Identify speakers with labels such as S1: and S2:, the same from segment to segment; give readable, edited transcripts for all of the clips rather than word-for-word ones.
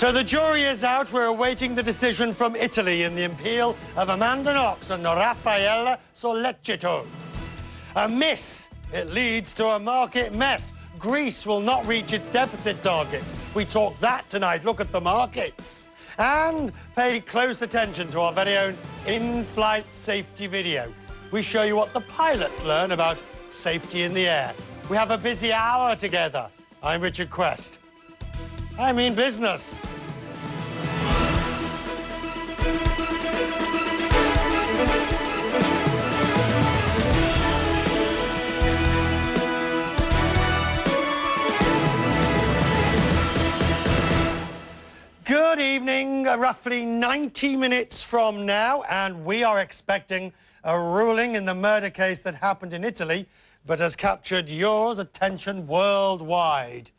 S1: So the jury is out. We're awaiting the decision from Italy in the appeal of Amanda Knox and Raffaella Sollecito. A miss, it leads to a market mess. Greece will not reach its deficit targets. We talk that tonight. Look at the markets. And pay close attention to our very own in-flight safety video. We show you what the pilots learn about safety in the air. We have a busy hour together. I'm Richard Quest. I mean business. Good evening, roughly 90 minutes from now, and we are expecting a ruling in the murder case that happened in Italy, but has captured your attention worldwide.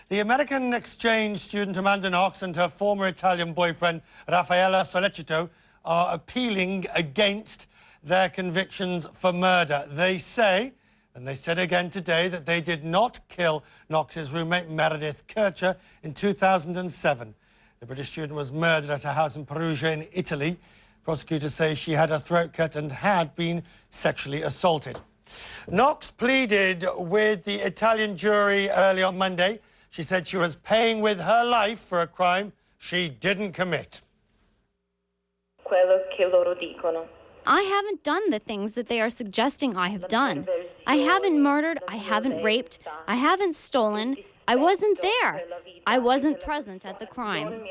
S1: The American exchange student Amanda Knox and her former Italian boyfriend Raffaella Sollecito are appealing against their convictions for murder. They say, and they said again today, that they did not kill Knox's roommate Meredith Kircher in 2007. The British student was murdered at her house in Perugia in Italy. Prosecutors say she had her throat cut and had been sexually assaulted. Knox pleaded with the Italian jury early on Monday. She said she was paying with her life for a crime she didn't commit.
S2: I haven't done the things that they are suggesting I have done. I haven't murdered, I haven't raped, I haven't stolen. I wasn't there. I wasn't present at the crime.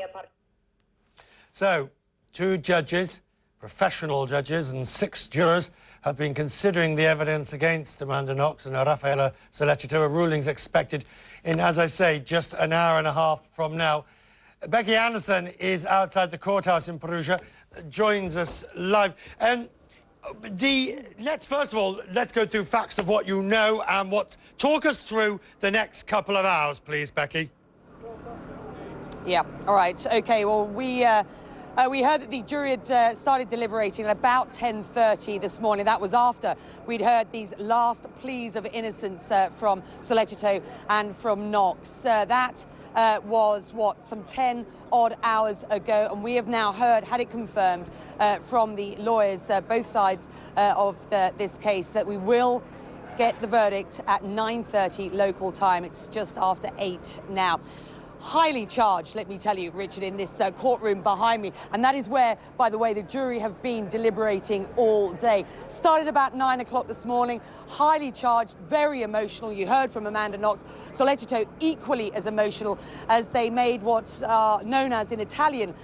S1: So, 2 judges, professional judges, and 6 jurors have been considering the evidence against Amanda Knox and Raffaella Sollecito. A ruling's expected in, as I say, just an hour and a half from now. Becky Anderson is outside the courthouse in Perugia, joins us live. First of all, let's go through facts of what you know and talk us through the next couple of hours, please, Becky.
S3: Yeah, all right. OK, well, we heard that the jury had started deliberating at about 10:30 this morning. That was after we'd heard these last pleas of innocence from Sollecito and from Knox. That was, some 10-odd hours ago, and we have now had it confirmed from the lawyers, both sides of this case, that we will get the verdict at 9:30 local time. It's just after 8 now. Highly charged, let me tell you, Richard, in this courtroom behind me. And that is where, by the way, the jury have been deliberating all day. Started about 9 o'clock this morning, highly charged, very emotional. You heard from Amanda Knox. Sollecito equally as emotional, as they made what are known as, in Italian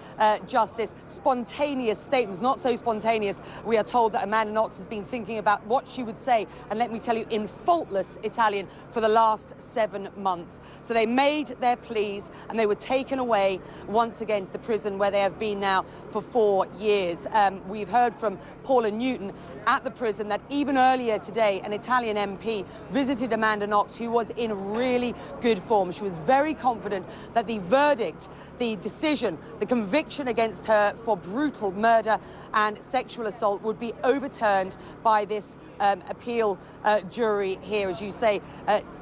S3: justice, spontaneous statements. Not so spontaneous. We are told that Amanda Knox has been thinking about what she would say, and let me tell you, in faultless Italian for the last 7 months. So they made their pleas, and they were taken away once again to the prison where they have been now for 4 years. We've heard from Paula Newton at the prison that even earlier today, an Italian MP visited Amanda Knox, who was in really good form. She was very confident that the verdict, the decision, the conviction against her for brutal murder and sexual assault would be overturned by this appeal jury here, as you say.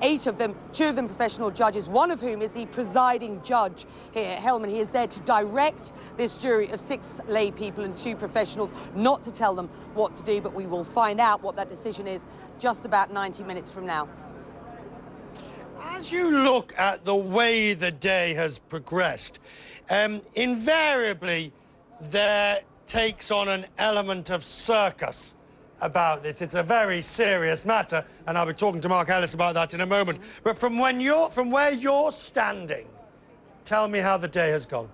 S3: 8 of them, 2 of them professional judges, one of whom is the presiding judge here, Hellman. He is there to direct this jury of 6 lay people and 2 professionals, not to tell them what to do, but we will find out what that decision is just about 90 minutes from now.
S1: As you look at the way the day has progressed, invariably there takes on an element of circus about this. It's a very serious matter, and I'll be talking to Mark Ellis about that in a moment. But from where you're standing, tell me how the day has gone.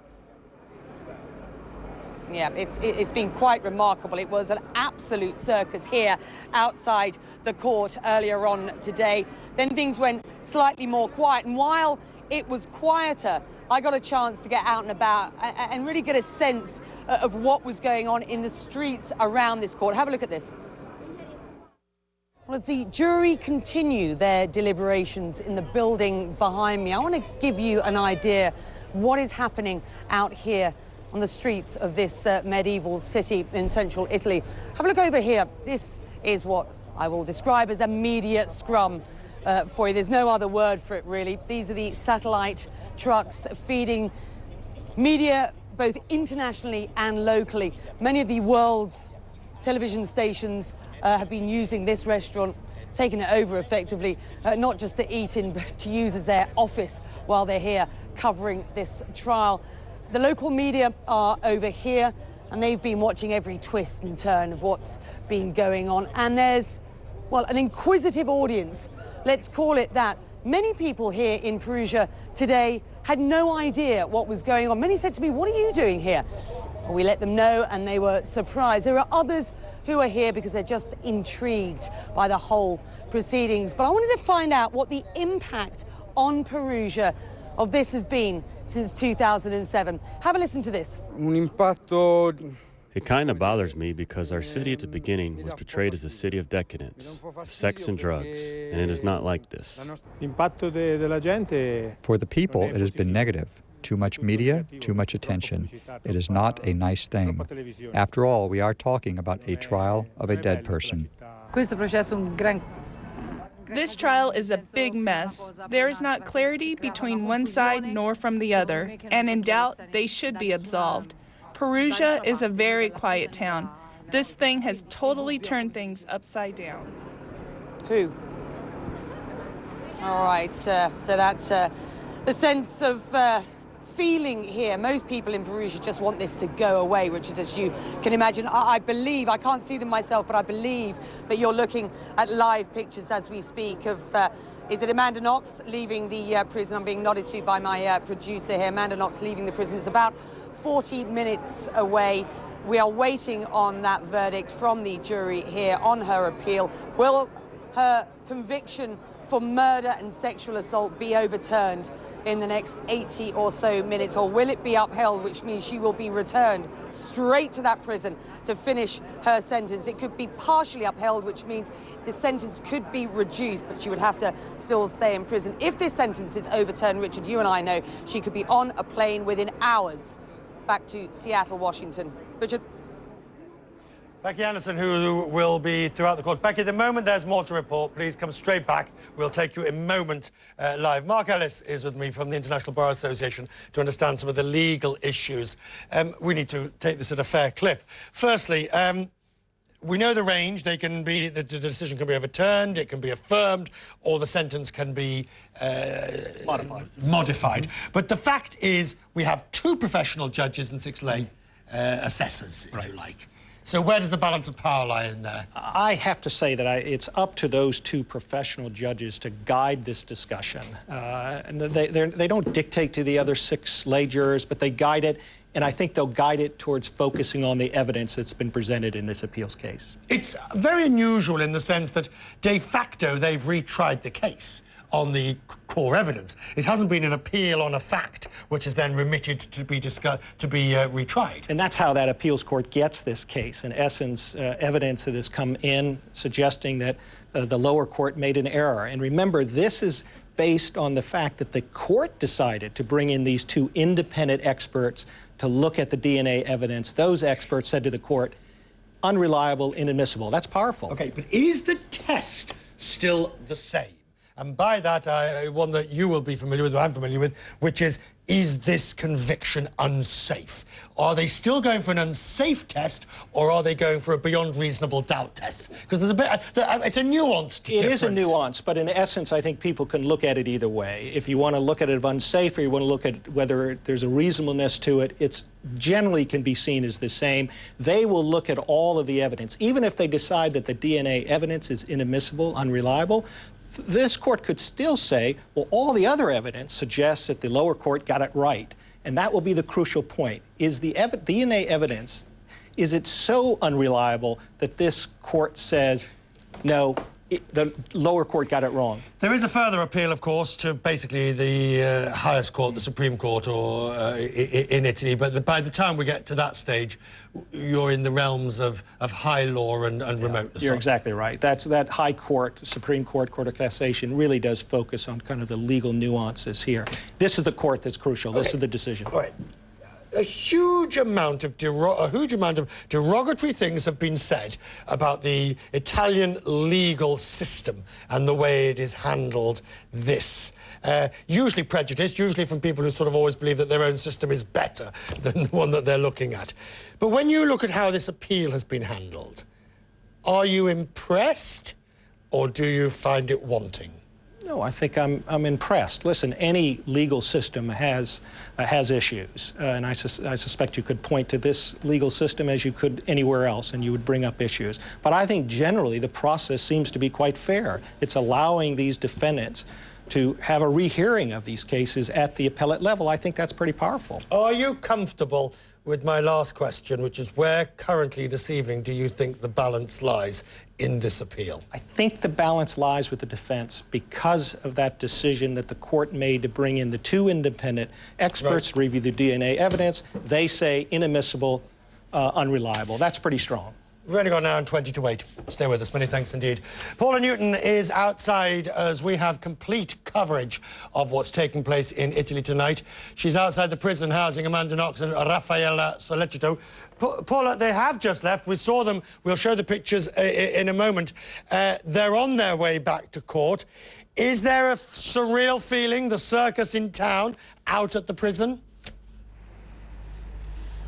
S3: Yeah, it's been quite remarkable. It was an absolute circus here outside the court earlier on today. Then things went slightly more quiet, and while it was quieter, I got a chance to get out and about and really get a sense of what was going on in the streets around this court. Have a look at this. Well, as the jury continue their deliberations in the building behind me, I want to give you an idea what is happening out here on the streets of this medieval city in central Italy. Have a look over here. This is what I will describe as a media scrum for you. There's no other word for it, really. These are the satellite trucks feeding Media, both internationally and locally, many of the world's television stations have been using this restaurant, taking it over effectively, not just to eat in, but to use as their office while they're here covering this trial. The local media are over here, and they've been watching every twist and turn of what's been going on. And there's, well, an inquisitive audience, let's call it that. Many people here in Perugia today had no idea what was going on. Many said to me, "What are you doing here?" Well, we let them know, and they were surprised. There are others who are here because they're just intrigued by the whole proceedings. But I wanted to find out what the impact on Perugia of this has been since 2007. Have a listen to this.
S4: Un impatto.
S5: It kind of bothers me because our city at the beginning was portrayed as a city of decadence, sex and drugs, and it is not like this.
S6: For the people, it has been negative. Too much media, too much attention. It is not a nice thing. After all, we are talking about a trial of a dead person.
S7: This trial is a big mess. There is not clarity between one side nor from the other, and in doubt, they should be absolved. Perugia is a very quiet town. This thing has totally turned things upside down.
S3: Who? All right, so that's the sense of feeling here. Most people in Perugia just want this to go away, Richard, as you can imagine. I believe, I can't see them myself, but I believe that you're looking at live pictures as we speak of, is it Amanda Knox leaving the prison? I'm being nodded to by my producer here. Amanda Knox leaving the prison. It's about 40 minutes away. We are waiting on that verdict from the jury here on her appeal. Will her conviction for murder and sexual assault be overturned in the next 80 or so minutes, or will it be upheld, which means she will be returned straight to that prison to finish her sentence? It could be partially upheld, which means the sentence could be reduced, but she would have to still stay in prison. If this sentence is overturned, Richard, you and I know she could be on a plane within hours back to Seattle, Washington. Richard?
S1: Becky Anderson, who will be throughout the court. Becky, the moment there's more to report, please come straight back. We'll take you a moment live. Mark Ellis is with me from the International Bar Association to understand some of the legal issues. We need to take this at a fair clip. Firstly, we know the range. They can be, the decision can be overturned, it can be affirmed, or the sentence can be modified. But the fact is, we have 2 professional judges and 6 lay assessors, if you like. So where does the balance of power lie in there?
S8: I have to say that it's up to those 2 professional judges to guide this discussion. And they don't dictate to the other 6 lay jurors, but they guide it, and I think they'll guide it towards focusing on the evidence that's been presented in this appeals case.
S1: It's very unusual in the sense that de facto they've retried the case on the core evidence. It hasn't been an appeal on a fact which is then remitted to be retried.
S8: And that's how that appeals court gets this case. In essence, evidence that has come in suggesting that the lower court made an error. And remember, this is based on the fact that the court decided to bring in these 2 independent experts to look at the DNA evidence. Those experts said to the court, unreliable, inadmissible. That's powerful.
S1: Okay, but is the test still the same? And by that, one that you will be familiar with, or I'm familiar with, which is this conviction unsafe? Are they still going for an unsafe test, or are they going for a beyond reasonable doubt test? Because there's a bit, it's a nuanced difference.
S8: It is a nuance, but in essence, I think people can look at it either way. If you want to look at it of unsafe, or you want to look at whether there's a reasonableness to it, it's generally can be seen as the same. They will look at all of the evidence. Even if they decide that the DNA evidence is inadmissible, unreliable, this court could still say, well, all the other evidence suggests that the lower court got it right. And that will be the crucial point. Is the DNA evidence, is it so unreliable that this court says, no, the lower court got it wrong?
S1: There is a further appeal, of course, to basically the highest court, the Supreme Court, or in Italy. But by the time we get to that stage, you're in the realms of high law and remoteness.
S8: You're exactly right. That high court, Supreme Court, Court of Cassation, really does focus on kind of the legal nuances here. This is the court that's crucial. This is the decision.
S1: All right. a huge amount of derogatory things have been said about the Italian legal system and the way it is handled this. Usually prejudiced, usually from people who sort of always believe that their own system is better than the one that they're looking at. But when you look at how this appeal has been handled, are you impressed or do you find it wanting?
S8: No, I think I'm impressed. Listen, any legal system has issues, and I suspect you could point to this legal system as you could anywhere else, and you would bring up issues. But I think generally the process seems to be quite fair. It's allowing these defendants to have a rehearing of these cases at the appellate level. I think that's pretty powerful.
S1: Are you comfortable with my last question, which is where currently this evening do you think the balance lies in this appeal?
S8: I think the balance lies with the defense because of that decision that the court made to bring in the two independent experts to review the DNA evidence. They say inadmissible, unreliable. That's pretty strong.
S1: We've only got an hour and 20 to wait. Stay with us. Many thanks indeed. Paula Newton is outside as we have complete coverage of what's taking place in Italy tonight. She's outside the prison housing Amanda Knox and Raffaella Sollecito. Paula, they have just left. We saw them. We'll show the pictures in a moment. They're on their way back to court. Is there a surreal feeling, the circus in town, out at the prison?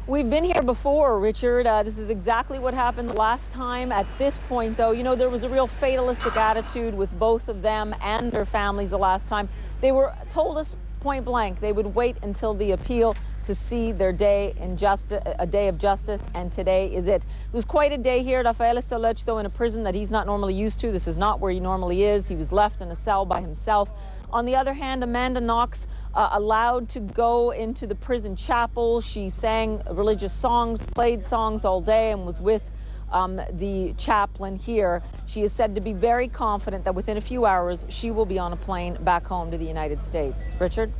S4: We've been here before, Richard. This is exactly what happened the last time. At this point, though, you know, there was a real fatalistic attitude with both of them and their families the last time. They were told us point blank they would wait until the appeal to see their day in a day of justice, and today is it. It was quite a day here. Raffaella Sollecito in a prison that he's not normally used to. This is not where he normally is. He was left in a cell by himself. On the other hand, Amanda Knox allowed to go into the prison chapel. She sang religious songs, played songs all day, and was with the chaplain here. She is said to be very confident that within a few hours she will be on a plane back home to the United States. Richard?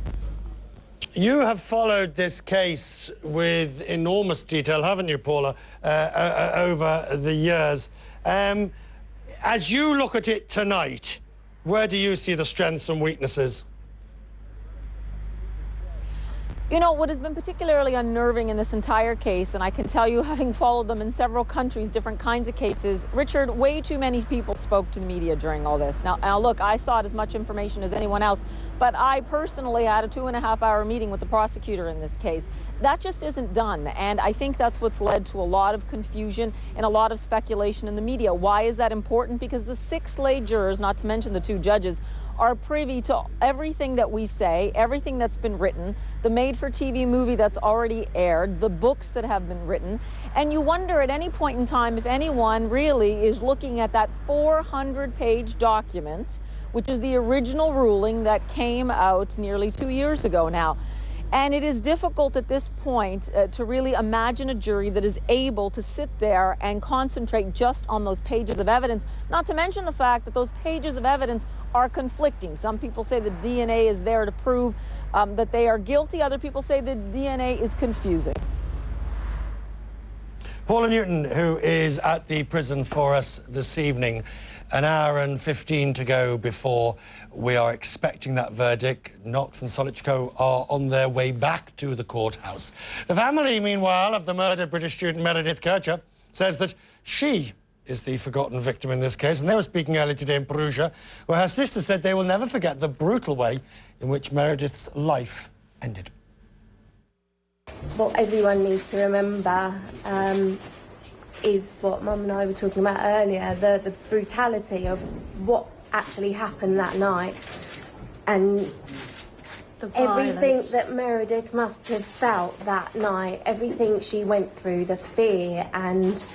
S1: You have followed this case with enormous detail, haven't you, Paula, over the years. As you look at it tonight, where do you see the strengths and weaknesses?
S4: You know, what has been particularly unnerving in this entire case, and I can tell you, having followed them in several countries, different kinds of cases, Richard, way too many people spoke to the media during all this. Now look, I sought as much information as anyone else, but I personally had a 2.5-hour meeting with the prosecutor in this case. That just isn't done, and I think that's what's led to a lot of confusion and a lot of speculation in the media. Why is that important? Because the 6 lay jurors, not to mention the 2 judges, are privy to everything that we say, everything that's been written, the made-for-TV movie that's already aired, the books that have been written, and you wonder at any point in time if anyone really is looking at that 400-page document, which is the original ruling that came out nearly 2 years ago now. And it is difficult at this point to really imagine a jury that is able to sit there and concentrate just on those pages of evidence, not to mention the fact that those pages of evidence are conflicting. Some people say the DNA is there to prove that they are guilty. Other people say the DNA is confusing.
S1: Paula Newton, who is at the prison for us this evening, an hour and 15 to go before we are expecting that verdict. Knox and Sollecito are on their way back to the courthouse. The family, meanwhile, of the murdered British student Meredith Kercher says that she is the forgotten victim in this case, and they were speaking earlier today in Perugia, where her sister said they will never forget the brutal way in which Meredith's life ended.
S9: What everyone needs to remember is what Mum and I were talking about earlier, the brutality of what actually happened that night, and everything that Meredith must have felt that night, everything she went through, the fear and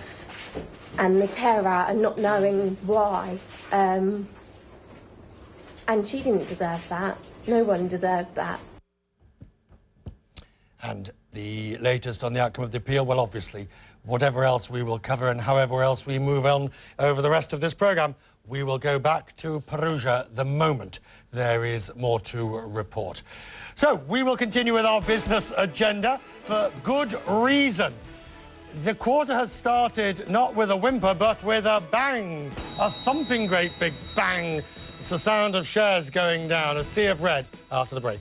S9: the terror and not knowing why. And she didn't deserve that. No one deserves that.
S1: And the latest on the outcome of the appeal, well, obviously, whatever else we will cover and however else we move on over the rest of this programme, we will go back to Perugia the moment there is more to report. So, we will continue with our business agenda for good reason. The quarter has started not with a whimper, but with a bang, a thumping great big bang. It's the sound of shares going down, a sea of red after the break.